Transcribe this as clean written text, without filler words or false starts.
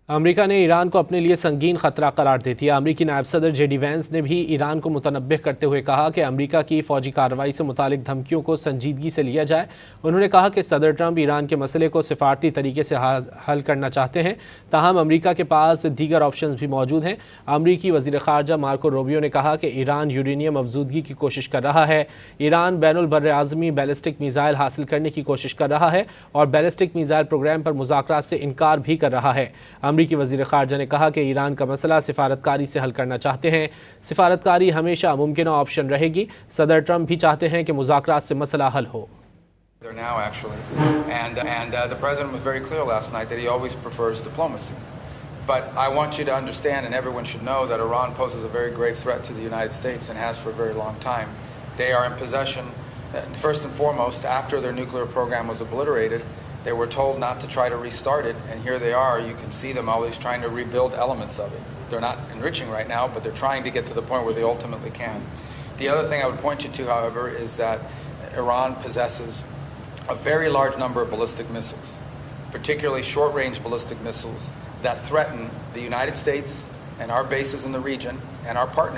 America ने Iran को अपने लिए संगीन खतरा करार दे दिया। अमेरिकी नायब सदर जेडी वैंस ने भी ईरान को मुतनब्बिह करते हुए कहा कि अमेरिका की फौजी कार्रवाई से मुतालिक धमकियों को संजीदगी से लिया जाए। उन्होंने कहा कि सदर ट्रंप ईरान के मसले को सिफारती तरीके से हल करना चाहते हैं, ताहम अमेरिका के पास दीगर ऑप्शन भी मौजूद हैं। अमेरिकी वज़ीर ख़ारजा मार्को रूबियो ने कहा कि ईरान यूरेनियम अफजूदगी की कोशिश कर रहा है। ईरान बैनुल बर्र आज़मी बैलिस्टिक मिसाइल हासिल करने की कोशिश कर रहा है और बैलिस्टिक मिसाइल प्रोग्राम पर मुज़ाकरात से इनकार भी कर रहा है। अमेरिकी वज़ीर ख़ारजा ने कहा कि ईरान का मसला सिफारतकारी से हल करना चाहते हैं। सिफारतकारी हमेशा मुमकिन ऑप्शन रहेगी। सदर ट्रंप भी चाहते हैं कि मुज़ाकरात से मसला हल हो। There now, actually, and the president was very clear last night that he always prefers diplomacy. But I want you to understand, and everyone should know, that Iran poses a very grave threat to the United States and has for a very long time. They are in possession, first and foremost, after their nuclear program was obliterated. They were told not to try to restart it, and here they are. You can see them always trying to rebuild elements of it. They're not enriching right now, but they're trying to get to the point where they ultimately can. The other thing I would point you to, however, is that Iran possesses a very large number of ballistic missiles, particularly short-range ballistic missiles that threaten the United States and our bases in the region and our partners